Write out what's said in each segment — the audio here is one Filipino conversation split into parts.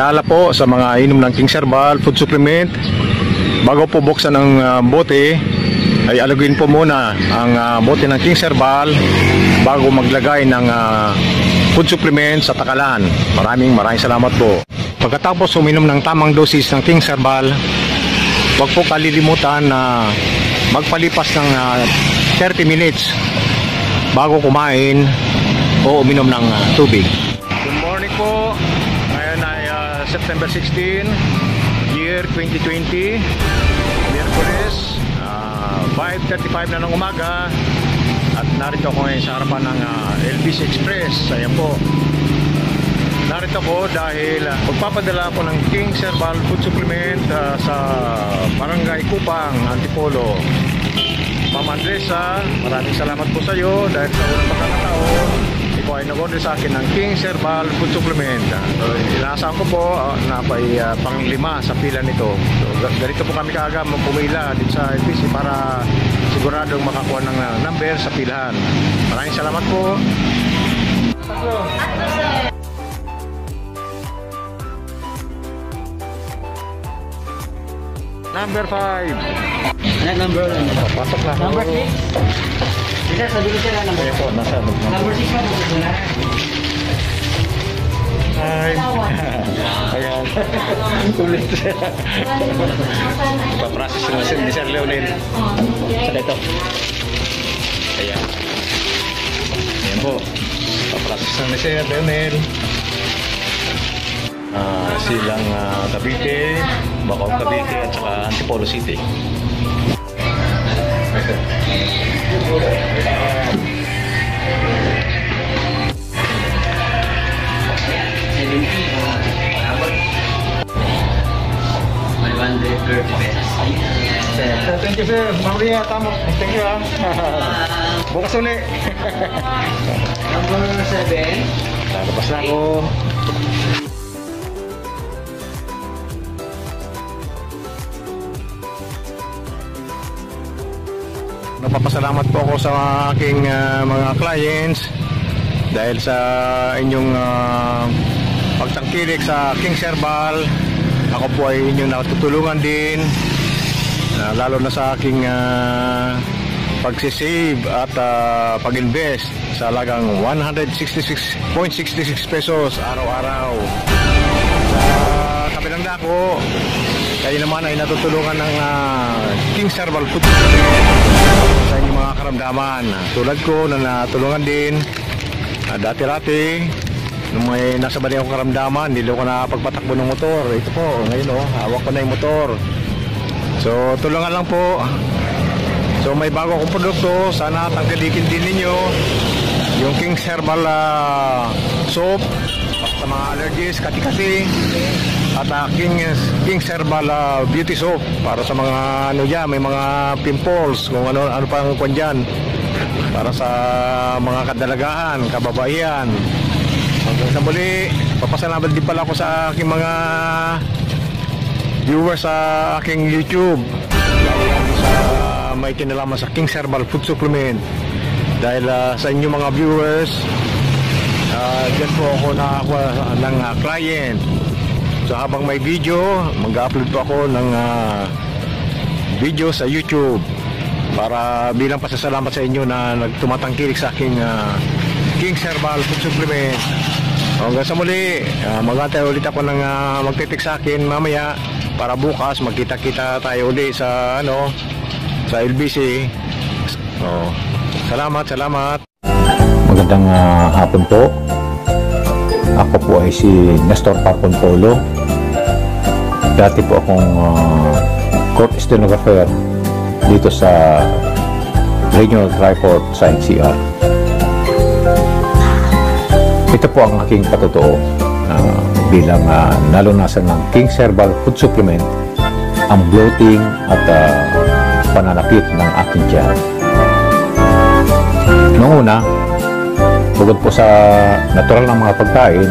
Paalala po sa mga inom ng King's Herbal Food Supplement, bago po buksan ng bote, ay alaguin po muna ang bote ng King's Herbal bago maglagay ng food supplement sa takalan. Maraming salamat po. Pagkatapos uminom ng tamang dosis ng King's Herbal, huwag po kalilimutan na magpalipas ng 30 minutes bago kumain o uminom ng tubig. Good morning po. Ngayon ay September 16, year 2020, Miyerkules, 5:35 na ng umaga, at narito ako ngayon sa harapan ng LBC Express. Ayan po, narito ko dahil magpapadala ako ng King's Herbal Food Supplement sa Barangay Kupang, Antipolo. Ma'am Andresa, maraming salamat po sa iyo dahil sa unang pagkakataon ikaw ay nag-order sa akin ng King's Herbal Food Supplement. Inaasahan ko po na pang-5 sa pila nito. So, ganito po kami kaaga pumila dito sa LBC para siguradong makakuha ng number sa pilahan. Maraming salamat po. Number 5. Ano number? Pasok na. Number 6. Dito sa dulo sila number. Ayan po, nasa Number 6 pa po na. Hi. Ayan. Kulit. Pa-process na si Sir Leonel. Sa dito. Ayan. Ayan po. Pa-process na ni Sir Leonel. Silang Cavite, Bacau Cavite at saka Antipolo City. Thank you, sir. Maria, tama. Thank you, bukas ulit. Number 7. Labas na ako. Napapasalamat po ako sa aking mga clients dahil sa inyong pagtangkilik sa King's Herbal. Ako po ay inyong natutulungan din, lalo na sa aking pagsisave at pag-invest sa halagang 166.66 pesos araw-araw. Sa kabilang dako, kayo naman ay natutulungan ng King's Herbal Food sa inyong mga karamdaman. Tulad ko na natulungan din dati-dati nung may nasa bali akong karamdaman, hindi ko na pagpatakbo ng motor. Ito po, ngayon hawak ko na yung motor. So tulungan lang po. So may bago akong produkto, sana tangkilikin din ninyo yung King's Herbal soap sa mga allergies, kati-kati, at King's Herbal beauty soap para sa mga may mga pimples, kung ano pang kwan dyan, para sa mga kadalagahan, kababaihan. Hanggang sa muli, papasalamat din pala ako sa aking mga viewers sa aking YouTube, sa may kinalaman sa King's Herbal Food Supplement. Dahil sa inyong mga viewers, dyan po ako nakakuha ng client. So habang may video, mag-upload po ako ng video sa YouTube para bilang pasasalamat sa inyo na nagtumatangkilik sa aking King's Herbal Food Supplement. Hanggang sa muli, mag-antay ulit ako ng magtitik sa akin mamaya para bukas magkita-kita tayo ulit sa sa LBC. Salamat. Magandang hapon po. Ako po ay si Nestor Paponpolo. Dati po akong court stenographer dito sa Regional Tri-Court sa NCR. Ito po ang aking patotoo bilang nalunasan ng King's Herbal Food Supplement ang bloating at pananakit ng aking tiyan. Noong una, bukod po sa natural na mga pagkain,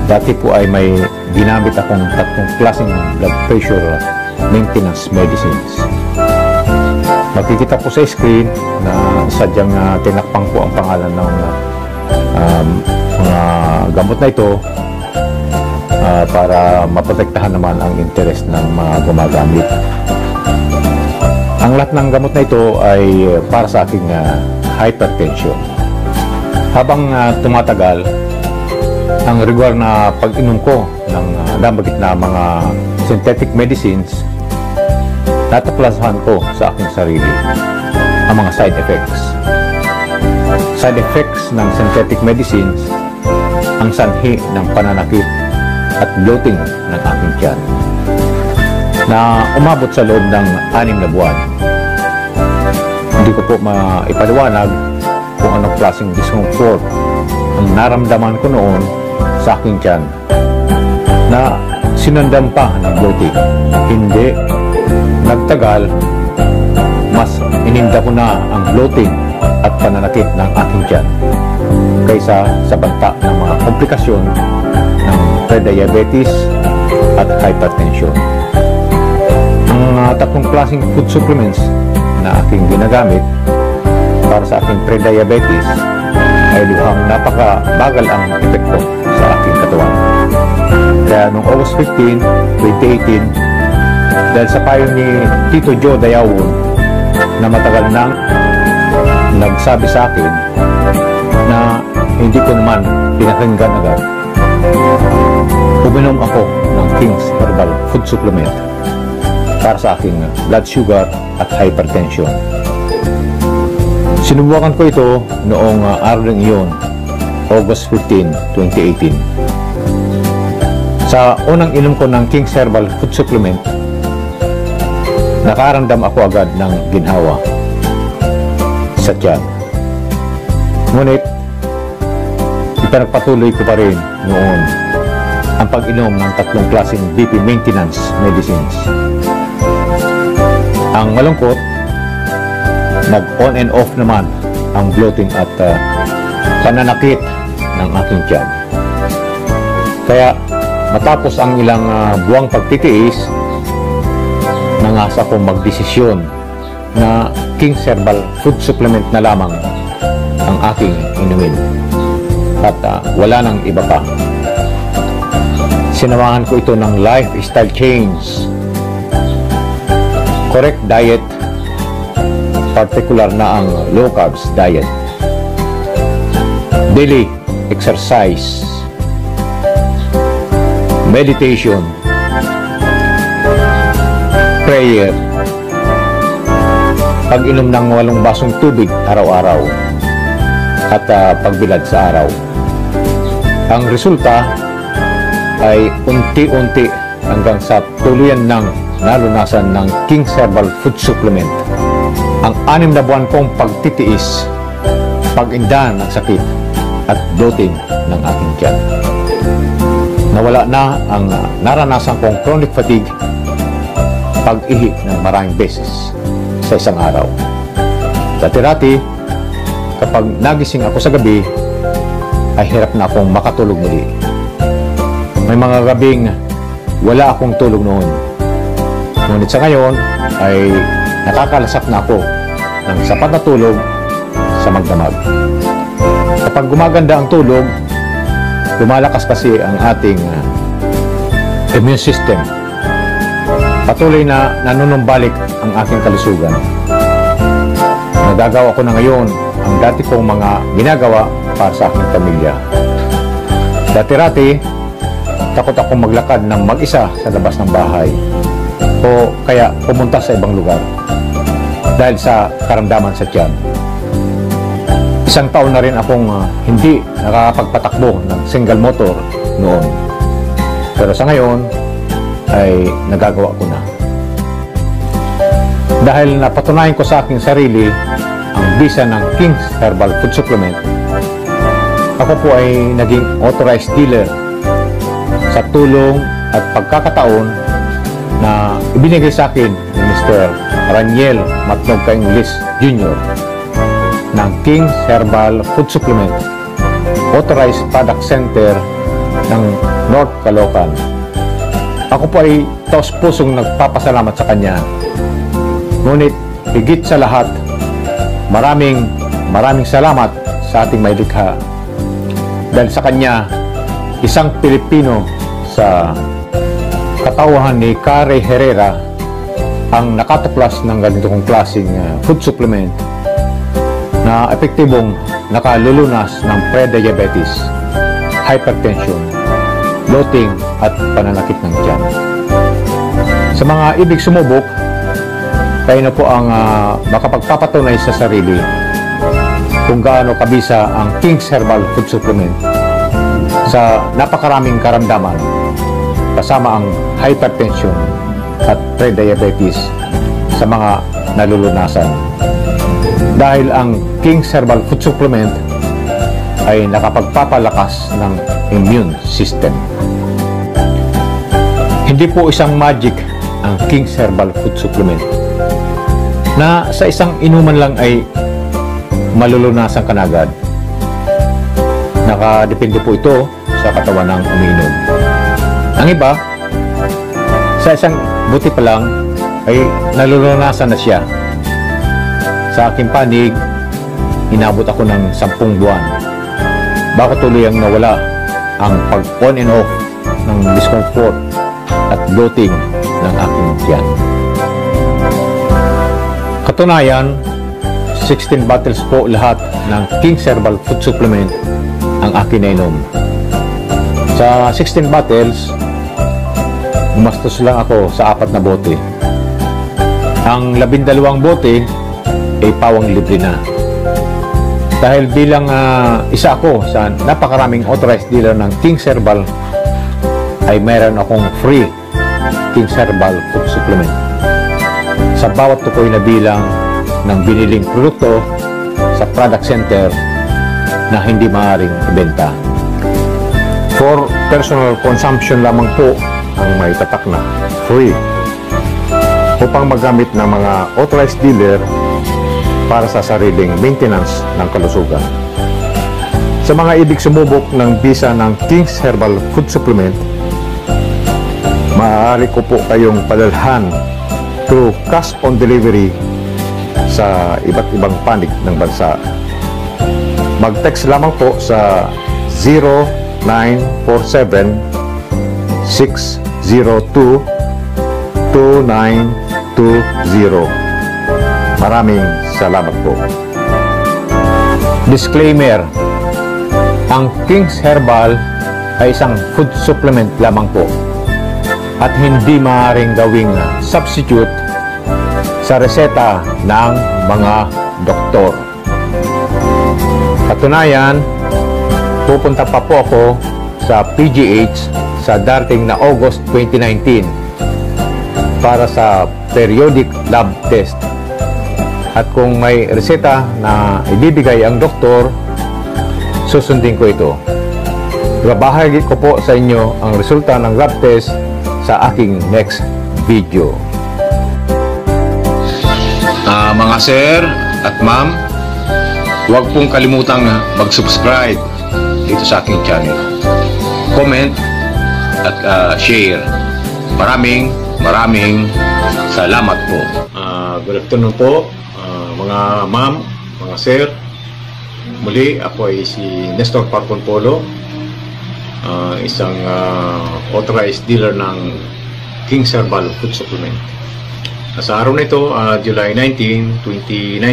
dati po ay may ginamit akong 3 klaseng blood pressure maintenance medicines. Makikita po sa screen na sadyang tinakpang po ang pangalan ng mga gamot na ito. para maprotektahan naman ang interest ng mga gumagamit. Ang lahat ng gamot na ito ay para sa aking hypertension. Habang tumatagal, ang regular na pag-inom ko ng damagit na mga synthetic medicines, natuklasan ko sa aking sarili ang mga side effects. Side effects ng synthetic medicines, ang sanhi ng pananakit at bloating ng aking tiyan na umabot sa loob ng 6 na buwan. Hindi ko po maipaliwanag kung anong klaseng discomfort ang naramdaman ko noon sa aking tiyan na sinundan pa ng bloating. Hindi nagtagal, mas ininda ko na ang bloating at pananakit ng aking tiyan kaysa sa banta ng mga komplikasyon ng prediabetes at hypertension. Ang tatlong klaseng food supplements na aking ginagamit para sa aking prediabetes ay luhang napakabagal ang epekto sa aking katawan. Kaya noong August 15, 2018, dahil sa payo ni Tito Joe Dayawon na matagal nang nagsabi sa akin na hindi ko naman pinakinggan agad, uminom ako ng King's Herbal Food Supplement para sa aking blood sugar at hypertension. Sinubukan ko ito noong araw ng iyon, August 15, 2018. Sa unang inom ko ng King's Herbal Food Supplement, nakaramdam ako agad ng ginhawa sa tiyan. Ngunit, ipinagpatuloy ko pa rin noon ang pag-inom ng tatlong klaseng BP maintenance medicines. Ang malungkot, nag-on and off naman ang bloating at pananakit ng aking tiyan. Kaya matapos ang ilang buwang pagtitiis, nangasa kong magdesisyon na King's Herbal Food Supplement na lamang ang aking inumin. At wala nang iba pa. Sinamahan ko ito ng lifestyle change, correct diet, particular na ang low carbs diet, daily exercise, meditation, prayer, pag-inom ng 8 basong tubig araw-araw, at pagbilad sa araw. Ang resulta ay unti-unti hanggang sa tuluyan ng nalunasan ng King's Herbal Food Supplement ang 6 na buwan kong pagtitiis, pag-inda ng sakit at bloating ng aking tiyan. Nawala na ang naranasan kong chronic fatigue, pag-ihi ng maraming beses sa isang araw. Dati-dati, kapag nagising ako sa gabi, ay hirap na akong makatulog muli. May mga gabing wala akong tulog noon. Ngunit sa ngayon ay nakakalasak na ako ng sapat na tulog sa magdamag. Kapag gumaganda ang tulog, lumalakas kasi ang ating immune system. Patuloy na nanunumbalik ang aking kalusugan. Nagagawa ko na ngayon ang dati kong mga ginagawa para sa aking pamilya. Dati-rati, takot akong maglakad ng mag-isa sa labas ng bahay o kaya pumunta sa ibang lugar dahil sa karamdaman sa tiyan. 1 taon na rin akong hindi nakakapagpatakbo ng single motor noon. Pero sa ngayon ay nagagawa ko na. Dahil napatunayan ko sa aking sarili ang bisa ng King's Herbal Food Supplement, ako po ay naging authorized dealer sa tulong at pagkakataon na ibinigay sa akin ni Mr. Raniel Matnog English Jr. ng King's Herbal Food Supplement, Authorized Product Center ng North Caloocan. Ako po ay taos-pusong nagpapasalamat sa kanya. Ngunit higit sa lahat, maraming salamat sa ating may likha. Dahil sa kanya, isang Pilipino sa katauhan ni Kare Herrera ang nakatuklas ng ganitong klaseng food supplement na epektibong nakalulunas ng pre-diabetes, hypertension, bloating at pananakit ng tiyan. Sa mga ibig sumubok, kayo na po ang makapagpapatunay sa sarili kung gaano kabisa ang King's Herbal Food Supplement sa napakaraming karamdaman kasama ang hypertension at pre-diabetes sa mga nalulunasan. Dahil ang King's Herbal Food Supplement ay nakapagpapalakas ng immune system. Hindi po isang magic ang King's Herbal Food Supplement na sa isang inuman lang ay malulunasan ka na agad. Nakadepende po ito sa katawan ng umiinom. Ang iba, sa isang buti pa lang ay nalulunasan na siya. Sa aking panig, inabot ako ng 10 buwan bago tuluyang nawala ang pag-on and off ng discomfort at bloating ng aking tiyan. Katunayan, 16 bottles po lahat ng King's Herbal Food Supplement ang akin nainom. Sa 16 bottles, gumastos lang ako sa 4 na bote. Ang 12 bote ay pawang libre na. Dahil bilang isa ako sa napakaraming authorized dealer ng King's Herbal, ay mayroon akong free King's Herbal Food Supplement sa bawat tukoy na bilang ng biniling produkto sa product center na hindi maaaring ibenta. For personal consumption lamang po ang may tatak na free upang magamit ng mga authorized dealer para sa sariling maintenance ng kalusugan. Sa mga ibig sumubok ng bisa ng King's Herbal Food Supplement, maaari ko po kayong padalhan through cash on delivery sa iba't ibang panig ng bansa. Mag-text lamang po sa 0947-602-2920. Maraming salamat po. Disclaimer: ang King's Herbal ay isang food supplement lamang po at hindi maaaring gawing substitute sa reseta ng mga doktor. Katunayan, pupunta pa po ako sa PGH sa darating na August 2019 para sa periodic lab test. At kung may reseta na ibibigay ang doktor, susundin ko ito. Babahagi ko po sa inyo ang resulta ng lab test sa aking next video. Mga sir at ma'am, huwag pong kalimutang mag-subscribe dito sa aking channel. Comment at share. Maraming salamat po. Good afternoon po, mga ma'am, mga sir. Muli, ako ay si Nestor Parcon Polo, isang authorized dealer ng King's Herbal Food Supplement. Sa araw na ito, July 19, 2019,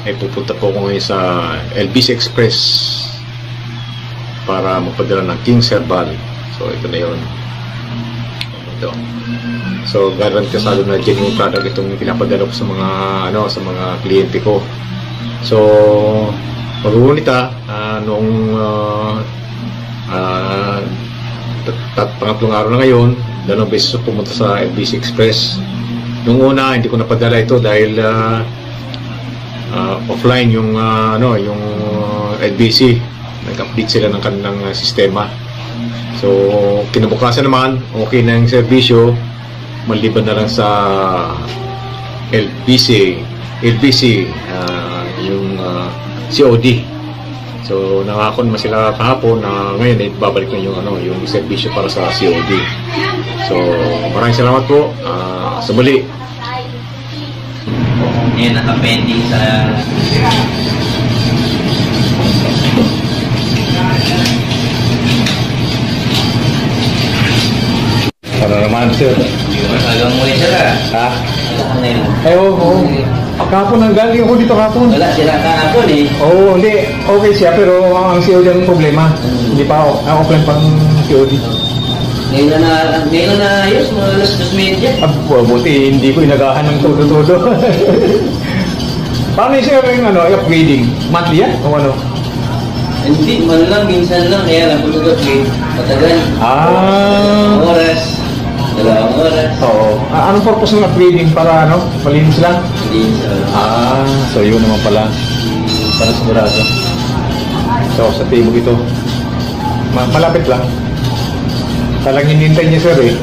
ay pupunta po ako ngayon sa LBC Express para magpadala ng King's Herbal. So ito na yun. Ito. So guarantee kasado na genuine product itong pinapadala ko sa mga sa mga kliyente ko. So mag-uunita noong pangatlong araw na ngayon, 2 beses pumunta sa LBC Express. Nung una hindi ko napadala ito dahil offline yung yung LBC, nag-update sila ng kanilang sistema. So kinabukasan naman okay na yung serbisyo, maliban na lang sa LBC yung COD. So nangako naman sila kahapon na ngayon ay babalik na yung serbisyo para sa COD. So maraming salamat po sa muli. Yan, nakapending sa Para naman, sir. Hanggang mo sir ah. Ha? Ano yun? Ay, oo. Kapon, galing ako dito kapon. Wala sila kahapon eh. Oo, hindi. Okay siya, pero ang COD ang problema. Hindi pa ako. Ang offline pang COD. Ngayon na ayos, mga alas 2:30. Buti, hindi ko inagahan ng todo-todo. Paano yung sir yung upgrading? Monthly yan? O ano? Hindi, man lang, minsan lang. Kaya lang, pagkakapit, matagal. Oras. 2 oras. Oo. Anong purpose ng upgrading? Para malinis lang? Hindi sa... So yun naman pala. Para sigurado. So, sa table ito. Malapit lang. Talang hinintay niya sir eh.